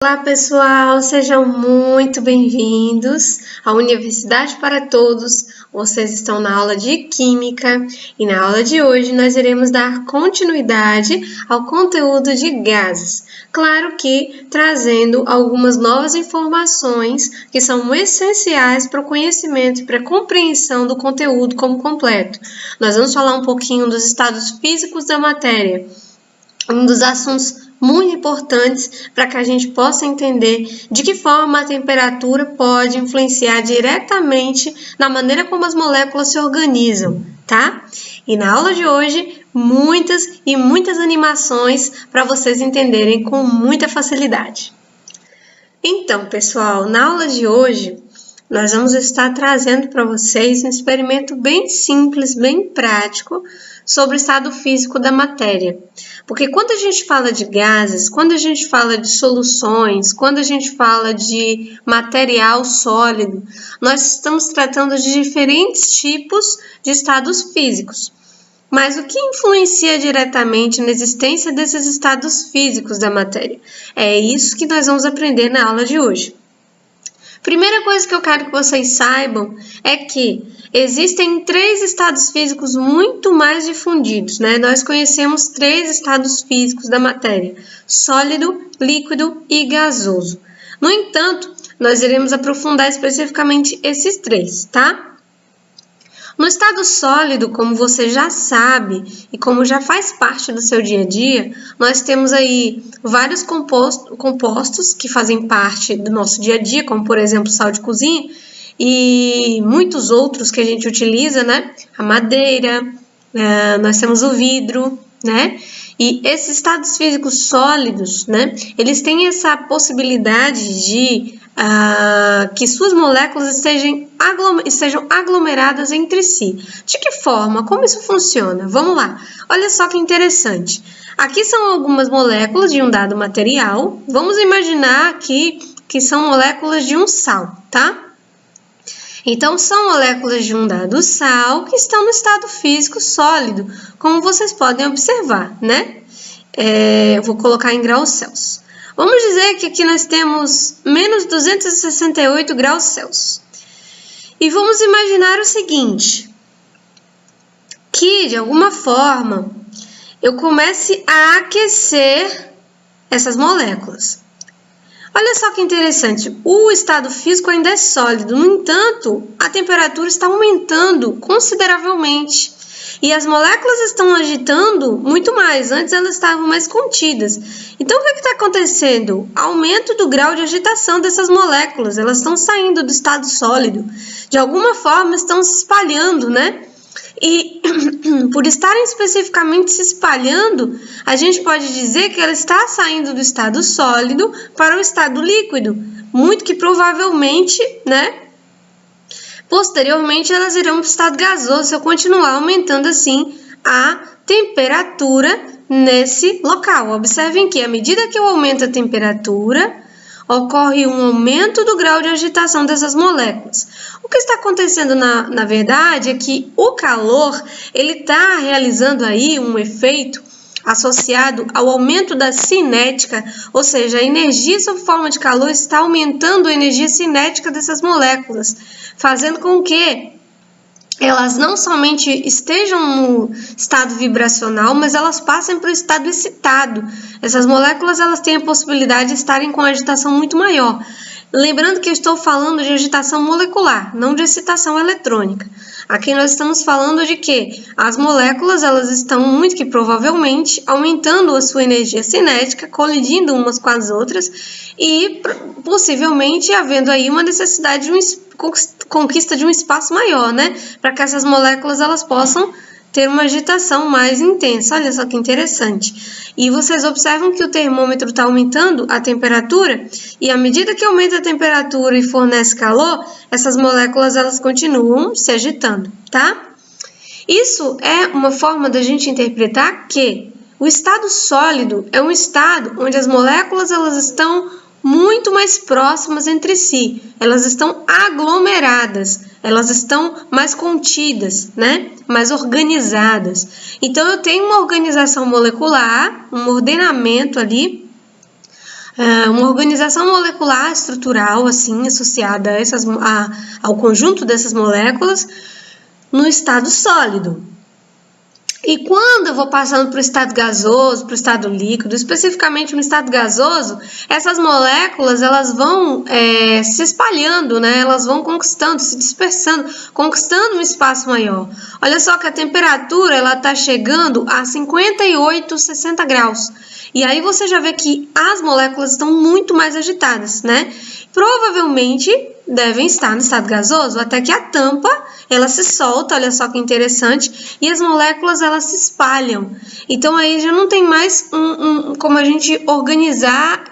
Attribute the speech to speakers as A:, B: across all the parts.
A: Olá pessoal, sejam muito bem-vindos à Universidade para Todos. Vocês estão na aula de Química e na aula de hoje nós iremos dar continuidade ao conteúdo de gases. Claro que trazendo algumas novas informações que são essenciais para o conhecimento e para a compreensão do conteúdo como completo. Nós vamos falar um pouquinho dos estados físicos da matéria, um dos assuntos muito importantes para que a gente possa entender de que forma a temperatura pode influenciar diretamente na maneira como as moléculas se organizam, tá? E na aula de hoje, muitas animações para vocês entenderem com muita facilidade. Então, pessoal, na aula de hoje, nós vamos estar trazendo para vocês um experimento bem simples, bem prático, sobre o estado físico da matéria. Porque quando a gente fala de gases, quando a gente fala de soluções, quando a gente fala de material sólido, nós estamos tratando de diferentes tipos de estados físicos. Mas o que influencia diretamente na existência desses estados físicos da matéria? É isso que nós vamos aprender na aula de hoje. Primeira coisa que eu quero que vocês saibam é que existem 3 estados físicos muito mais difundidos, né? Nós conhecemos 3 estados físicos da matéria: sólido, líquido e gasoso. No entanto, nós iremos aprofundar especificamente esses 3, tá? No estado sólido, como você já sabe e como já faz parte do seu dia a dia, nós temos aí vários compostos que fazem parte do nosso dia a dia, como por exemplo sal de cozinha e muitos outros que a gente utiliza, né? A madeira, nós temos o vidro, né? E esses estados físicos sólidos, né? Eles têm essa possibilidade de que suas moléculas estejam aglomeradas entre si. De que forma? Como isso funciona? Vamos lá. Olha só que interessante. Aqui são algumas moléculas de um dado material. Vamos imaginar aqui que são moléculas de um sal, tá? Então, são moléculas de um dado sal que estão no estado físico sólido, como vocês podem observar, né? Eu vou colocar em graus Celsius. Vamos dizer que aqui nós temos menos 268 graus Celsius. E vamos imaginar o seguinte, que de alguma forma eu comece a aquecer essas moléculas. Olha só que interessante, o estado físico ainda é sólido, no entanto, a temperatura está aumentando consideravelmente. E as moléculas estão agitando muito mais, antes elas estavam mais contidas. Então, o que está acontecendo? Aumento do grau de agitação dessas moléculas, elas estão saindo do estado sólido. De alguma forma, estão se espalhando, né? E por estarem especificamente se espalhando, a gente pode dizer que ela está saindo do estado sólido para o estado líquido. Muito que provavelmente, né? Posteriormente, elas irão para o estado gasoso se eu continuar aumentando assim a temperatura nesse local. Observem que à medida que eu aumento a temperatura, ocorre um aumento do grau de agitação dessas moléculas. O que está acontecendo na verdade é que o calor ele está realizando aí um efeito associado ao aumento da cinética, ou seja, a energia sob forma de calor está aumentando a energia cinética dessas moléculas, fazendo com que elas não somente estejam no estado vibracional, mas elas passem para o estado excitado. Essas moléculas elas têm a possibilidade de estarem com agitação muito maior. Lembrando que eu estou falando de agitação molecular, não de excitação eletrônica. Aqui nós estamos falando de que as moléculas elas estão muito que provavelmente aumentando a sua energia cinética, colidindo umas com as outras e possivelmente havendo aí uma necessidade de conquista de um espaço maior, né? Para que essas moléculas elas possam ter uma agitação mais intensa. Olha só que interessante. E vocês observam que o termômetro está aumentando a temperatura e à medida que aumenta a temperatura e fornece calor, essas moléculas elas continuam se agitando, tá? Isso é uma forma da gente interpretar que o estado sólido é um estado onde as moléculas elas estão muito mais próximas entre si, elas estão aglomeradas, elas estão mais contidas, né? Mais organizadas. Então, eu tenho uma organização molecular, um ordenamento ali, uma organização molecular estrutural, assim, associada ao conjunto dessas moléculas no estado sólido. E quando eu vou passando para o estado gasoso, para o estado líquido, especificamente no estado gasoso, essas moléculas elas vão se espalhando, né? Elas vão conquistando, se dispersando, conquistando um espaço maior. Olha só que a temperatura ela está chegando a 58, 60 graus. E aí você já vê que as moléculas estão muito mais agitadas, né? Provavelmente devem estar no estado gasoso, até que a tampa ela se solta, olha só que interessante, e as moléculas elas se espalham. Então aí já não tem mais como a gente organizar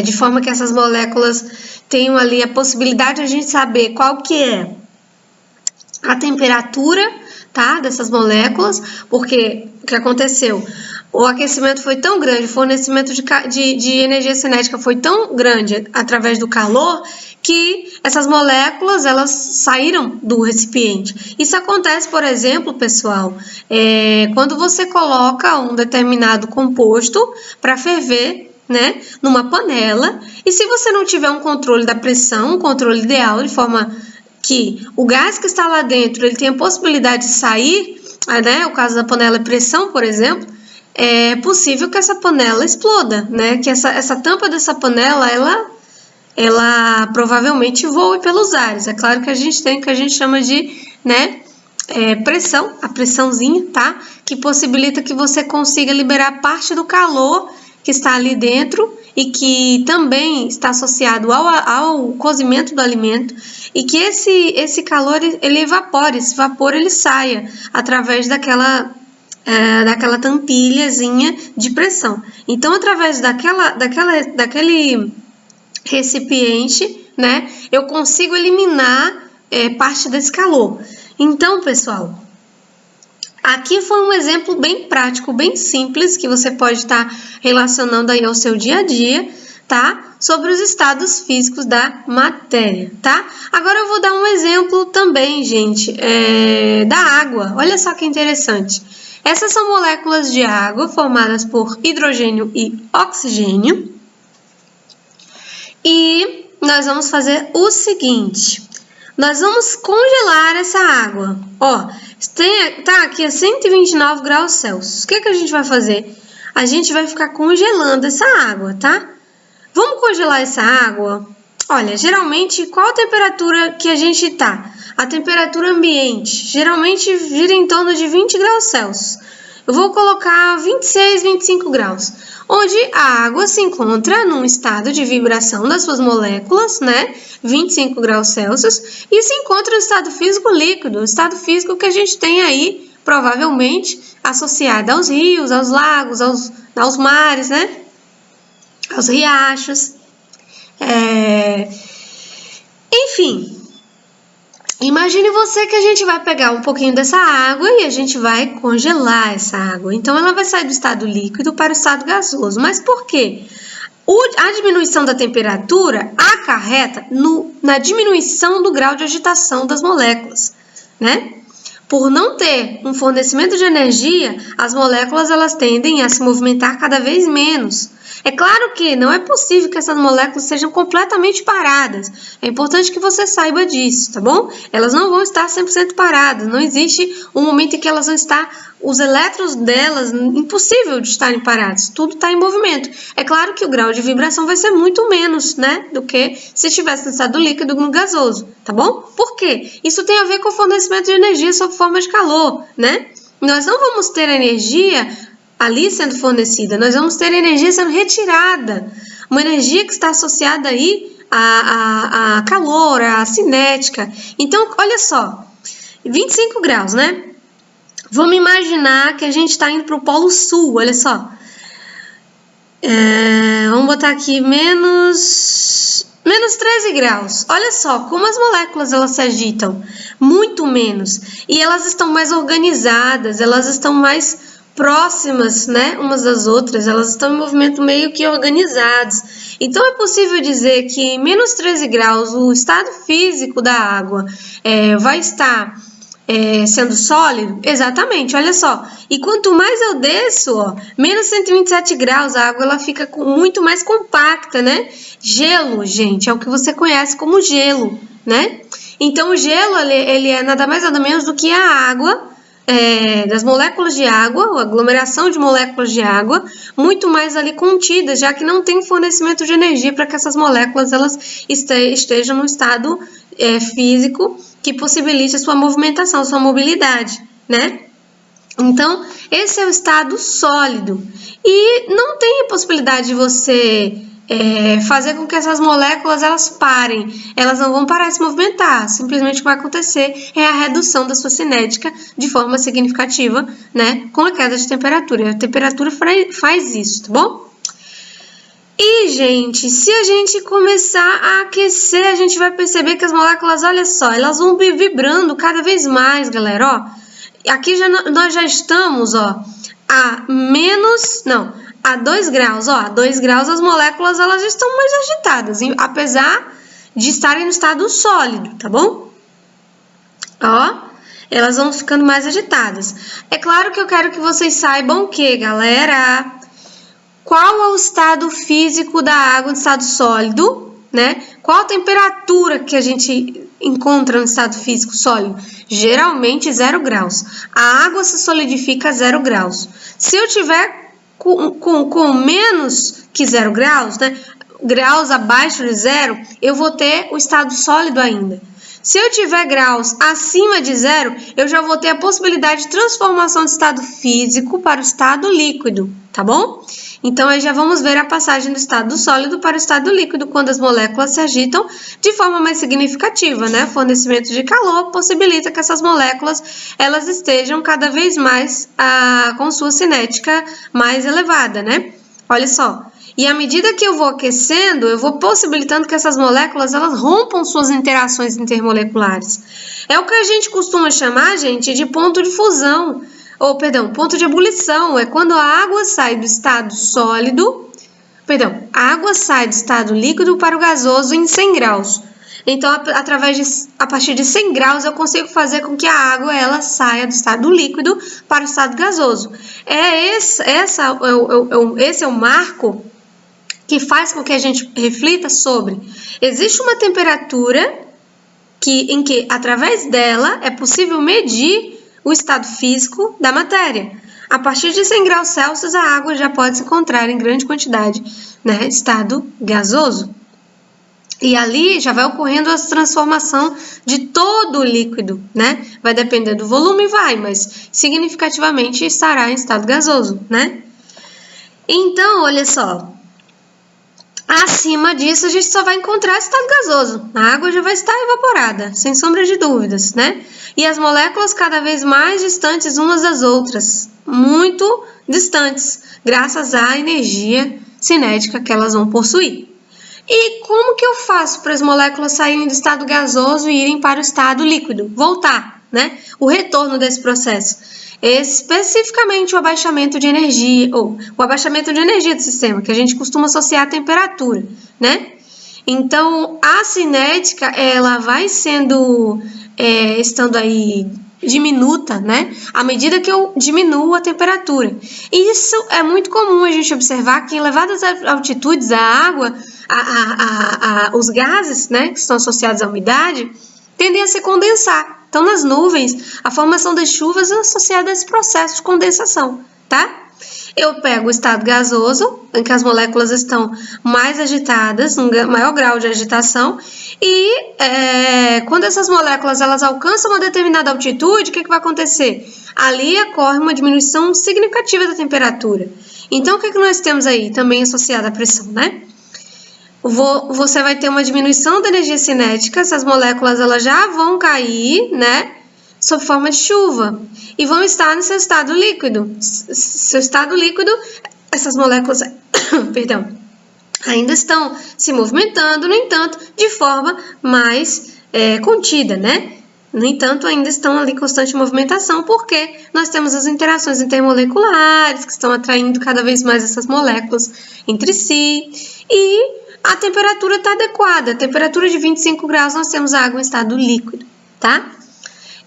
A: de forma que essas moléculas tenham ali a possibilidade de a gente saber qual que é a temperatura, tá, dessas moléculas, porque o que aconteceu? O aquecimento foi tão grande, o fornecimento de energia cinética foi tão grande através do calor que essas moléculas elas saíram do recipiente. Isso acontece, por exemplo, pessoal, quando você coloca um determinado composto para ferver, né, numa panela, e se você não tiver um controle da pressão, um controle ideal, de forma que o gás que está lá dentro ele tem a possibilidade de sair, né, o caso da panela de pressão, por exemplo, é possível que essa panela exploda, né? Que essa tampa dessa panela, ela provavelmente voe pelos ares. É claro que a gente tem o que a gente chama de, né, pressão, a pressãozinha, tá? Que possibilita que você consiga liberar parte do calor que está ali dentro e que também está associado ao cozimento do alimento e que esse calor ele evapore, esse vapor ele saia através daquela tampilhazinha de pressão. Então, através daquele recipiente, né, eu consigo eliminar parte desse calor. Então, pessoal, aqui foi um exemplo bem prático, bem simples, que você pode estar relacionando aí ao seu dia a dia, tá? Sobre os estados físicos da matéria, tá? Agora eu vou dar um exemplo também, gente, da água. Olha só que interessante. Essas são moléculas de água formadas por hidrogênio e oxigênio. E nós vamos fazer o seguinte. Nós vamos congelar essa água. Ó, tá aqui a 129 graus Celsius. O que a gente vai fazer? A gente vai ficar congelando essa água, tá? Vamos congelar essa água? Olha, geralmente, qual a temperatura que a gente tá? A temperatura ambiente geralmente gira em torno de 20 graus Celsius. Eu vou colocar 26, 25 graus, onde a água se encontra num estado de vibração das suas moléculas, né? 25 graus Celsius, e se encontra no estado físico líquido, o estado físico que a gente tem aí, provavelmente, associado aos rios, aos lagos, aos mares, né? Aos riachos. Enfim, imagine você que a gente vai pegar um pouquinho dessa água e a gente vai congelar essa água. Então, ela vai sair do estado líquido para o estado gasoso. Mas por quê? A diminuição da temperatura acarreta na diminuição do grau de agitação das moléculas, né? Por não ter um fornecimento de energia, as moléculas elas tendem a se movimentar cada vez menos. É claro que não é possível que essas moléculas sejam completamente paradas. É importante que você saiba disso, tá bom? Elas não vão estar 100% paradas. Não existe um momento em que elas vão estar, os elétrons delas, impossível de estarem parados. Tudo está em movimento. É claro que o grau de vibração vai ser muito menos, né, do que se estivesse no estado líquido no gasoso, tá bom? Por quê? Isso tem a ver com o fornecimento de energia sob forma de calor, né? Nós não vamos ter energia ali sendo fornecida, nós vamos ter energia sendo retirada, uma energia que está associada aí a calor, a cinética. Então, olha só, 25 graus, né? Vamos imaginar que a gente está indo para o Polo Sul, olha só. Vamos botar aqui menos 13 graus. Olha só como as moléculas elas se agitam, muito menos. E elas estão mais organizadas, elas estão mais próximas, né, umas das outras, elas estão em movimento meio que organizados. Então, é possível dizer que em menos 13 graus, o estado físico da água vai estar sendo sólido? Exatamente, olha só. E quanto mais eu desço, ó, menos 127 graus, a água ela fica muito mais compacta, né? Gelo, gente, é o que você conhece como gelo, né? Então, o gelo, ele é nada mais nada menos do que a água, das moléculas de água, a aglomeração de moléculas de água, muito mais ali contida, já que não tem fornecimento de energia para que essas moléculas elas estejam no estado físico que possibilite a sua movimentação, a sua mobilidade, né? Então, esse é o estado sólido. E não tem a possibilidade de você fazer com que essas moléculas elas parem. Elas não vão parar de se movimentar. Simplesmente o que vai acontecer é a redução da sua cinética de forma significativa, né? Com a queda de temperatura. A temperatura faz isso, tá bom? E, gente, se a gente começar a aquecer, a gente vai perceber que as moléculas, olha só, elas vão vibrando cada vez mais, galera, ó. Aqui nós já estamos, ó, a 2 graus, ó, a 2 graus as moléculas, elas estão mais agitadas, apesar de estarem no estado sólido, tá bom? Ó, elas vão ficando mais agitadas. É claro que eu quero que vocês saibam que, galera... Qual é o estado físico da água no estado sólido, né? Qual a temperatura que a gente encontra no estado físico sólido? Geralmente 0 graus. A água se solidifica a 0 graus. Se eu tiver com menos que 0 graus, né? Graus abaixo de 0, eu vou ter o estado sólido ainda. Se eu tiver graus acima de 0, eu já vou ter a possibilidade de transformação do estado físico para o estado líquido, tá bom? Então, aí já vamos ver a passagem do estado sólido para o estado líquido, quando as moléculas se agitam de forma mais significativa, né? O fornecimento de calor possibilita que essas moléculas elas estejam cada vez mais com sua cinética mais elevada, né? Olha só. E à medida que eu vou aquecendo, eu vou possibilitando que essas moléculas elas rompam suas interações intermoleculares. É o que a gente costuma chamar, gente, de ponto de fusão. Ponto de ebulição. É quando a água sai do estado sólido, a água sai do estado líquido para o gasoso em 100 graus. Então, a partir de 100 graus, eu consigo fazer com que a água ela saia do estado líquido para o estado gasoso. Esse é o marco que faz com que a gente reflita sobre. Existe uma temperatura em que, através dela, é possível medir o estado físico da matéria. A partir de 100 graus Celsius, a água já pode se encontrar em grande quantidade, né, estado gasoso. E ali já vai ocorrendo a transformação de todo o líquido, né? Vai depender do volume, mas significativamente estará em estado gasoso, né? Então, olha só. Acima disso, a gente só vai encontrar estado gasoso. A água já vai estar evaporada, sem sombra de dúvidas, né? E as moléculas cada vez mais distantes umas das outras, muito distantes, graças à energia cinética que elas vão possuir. E como que eu faço para as moléculas saírem do estado gasoso e irem para o estado líquido? Voltar, né? O retorno desse processo. Especificamente o abaixamento de energia, ou o abaixamento de energia do sistema, que a gente costuma associar à temperatura, né? Então, a cinética, ela vai estando aí diminuta, né? À medida que eu diminuo a temperatura. E isso é muito comum a gente observar que em elevadas altitudes a água, os gases, né, que estão associados à umidade, tendem a se condensar. Então, nas nuvens, a formação das chuvas é associada a esse processo de condensação, tá? Eu pego o estado gasoso, em que as moléculas estão mais agitadas, um maior grau de agitação, e quando essas moléculas elas alcançam uma determinada altitude, o que vai acontecer? Ali ocorre uma diminuição significativa da temperatura. Então, o que nós temos aí? Também associado à pressão, né? Você vai ter uma diminuição da energia cinética, essas moléculas elas já vão cair, né, sob forma de chuva, e vão estar no seu estado líquido. Seu estado líquido, essas moléculas, ainda estão se movimentando, no entanto, de forma mais contida, né? No entanto, ainda estão ali em constante movimentação, porque nós temos as interações intermoleculares, que estão atraindo cada vez mais essas moléculas entre si, e a temperatura está adequada. A temperatura de 25 graus nós temos a água em estado líquido, tá?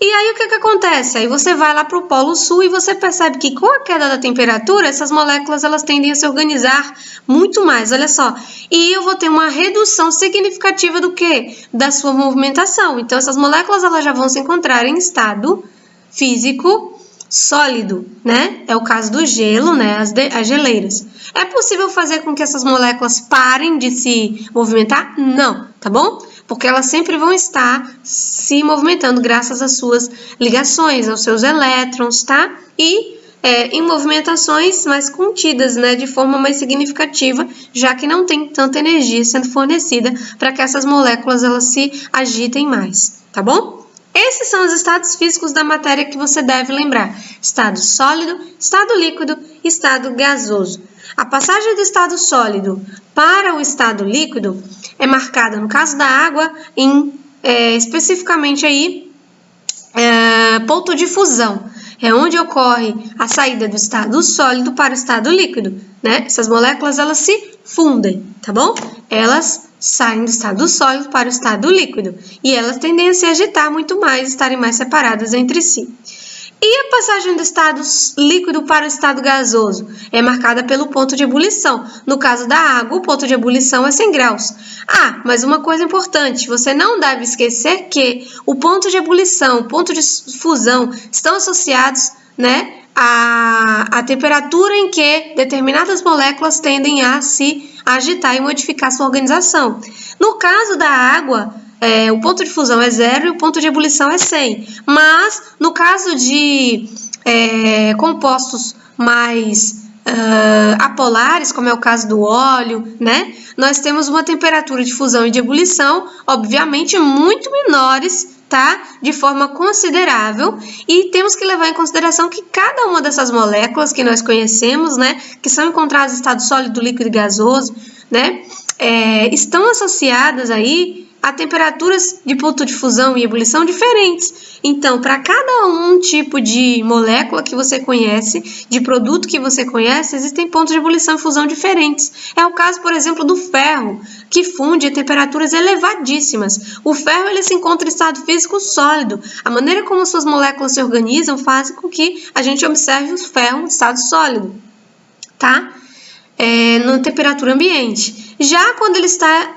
A: E aí o que acontece? Aí você vai lá para o Polo Sul e você percebe que com a queda da temperatura, essas moléculas elas tendem a se organizar muito mais, olha só. E eu vou ter uma redução significativa do quê? Da sua movimentação. Então essas moléculas elas já vão se encontrar em estado físico sólido, né? É o caso do gelo, né? As geleiras. É possível fazer com que essas moléculas parem de se movimentar? Não, tá bom? Porque elas sempre vão estar se movimentando graças às suas ligações, aos seus elétrons, tá? E em movimentações mais contidas, né? De forma mais significativa, já que não tem tanta energia sendo fornecida para que essas moléculas elas se agitem mais, tá bom? Esses são os estados físicos da matéria que você deve lembrar: estado sólido, estado líquido e estado gasoso. A passagem do estado sólido para o estado líquido é marcada, no caso da água, em especificamente aí, ponto de fusão. É onde ocorre a saída do estado sólido para o estado líquido, né? Essas moléculas elas se fundem, tá bom? Elas saem do estado sólido para o estado líquido e elas tendem a se agitar muito mais, estarem mais separadas entre si. E a passagem do estado líquido para o estado gasoso é marcada pelo ponto de ebulição. No caso da água, o ponto de ebulição é 100 graus. Ah, mas uma coisa importante, você não deve esquecer que o ponto de ebulição, o ponto de fusão estão associados, né, à temperatura em que determinadas moléculas tendem a se agitar e modificar sua organização. No caso da água, o ponto de fusão é 0 e o ponto de ebulição é 100. Mas, no caso de compostos mais apolares, como é o caso do óleo, né? Nós temos uma temperatura de fusão e de ebulição, obviamente, muito menores, tá? De forma considerável, e temos que levar em consideração que cada uma dessas moléculas que nós conhecemos, né? Que são encontradas em estado sólido, líquido e gasoso, né? Estão associadas aí a temperaturas de ponto de fusão e ebulição diferentes. Então, para cada um tipo de molécula que você conhece, de produto que você conhece, existem pontos de ebulição e fusão diferentes. É o caso, por exemplo, do ferro, que funde a temperaturas elevadíssimas. O ferro ele se encontra em estado físico sólido. A maneira como suas moléculas se organizam faz com que a gente observe o ferro em estado sólido, tá? Na temperatura ambiente. Já quando ele está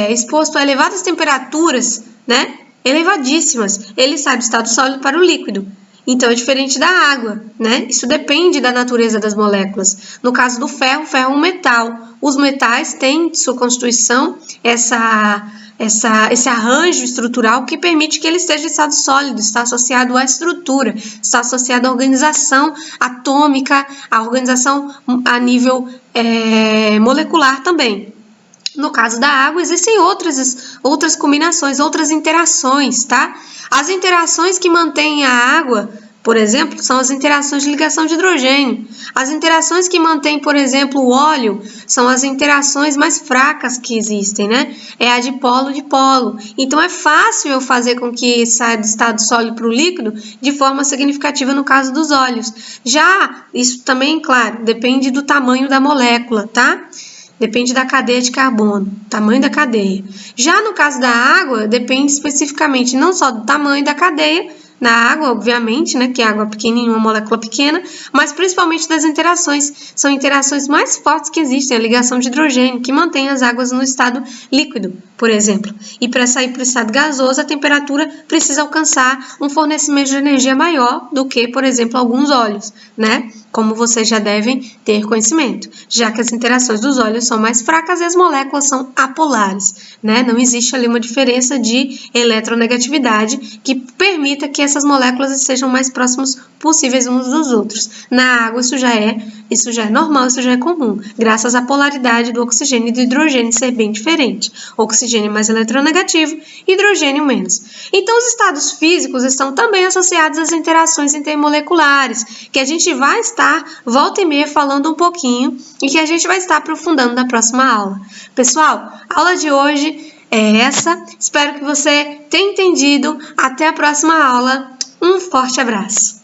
A: exposto a elevadas temperaturas, né, elevadíssimas, ele sai do estado sólido para o líquido. Então, é diferente da água, né? Isso depende da natureza das moléculas. No caso do ferro, o ferro é um metal. Os metais têm de sua constituição esse arranjo estrutural que permite que ele esteja em estado sólido, está associado à estrutura, está associado à organização atômica, à organização a nível molecular também. No caso da água, existem outras combinações, outras interações, tá? As interações que mantêm a água, por exemplo, são as interações de ligação de hidrogênio. As interações que mantêm, por exemplo, o óleo, são as interações mais fracas que existem, né? É a dipolo-dipolo. Então, é fácil eu fazer com que saia do estado sólido para o líquido de forma significativa no caso dos óleos. Já, isso também, claro, depende do tamanho da molécula, tá? Depende da cadeia de carbono, tamanho da cadeia. Já no caso da água, depende especificamente não só do tamanho da cadeia, na água, obviamente, né, que a água é pequenininha, uma molécula pequena, mas principalmente das interações. São interações mais fortes que existem, a ligação de hidrogênio, que mantém as águas no estado líquido, por exemplo. E para sair para o estado gasoso, a temperatura precisa alcançar um fornecimento de energia maior do que, por exemplo, alguns óleos, né? Como vocês já devem ter conhecimento, já que as interações dos óleos são mais fracas e as moléculas são apolares, né? Não existe ali uma diferença de eletronegatividade que permita que essas moléculas sejam mais próximos possíveis uns dos outros. Na água isso já é normal, isso já é comum, graças à polaridade do oxigênio e do hidrogênio ser bem diferente. Oxigênio mais eletronegativo, hidrogênio menos. Então, os estados físicos estão também associados às interações intermoleculares, que a gente vai estar volta e meia falando um pouquinho e que a gente vai estar aprofundando na próxima aula. Pessoal, a aula de hoje é essa. Espero que você tenha entendido. Até a próxima aula. Um forte abraço.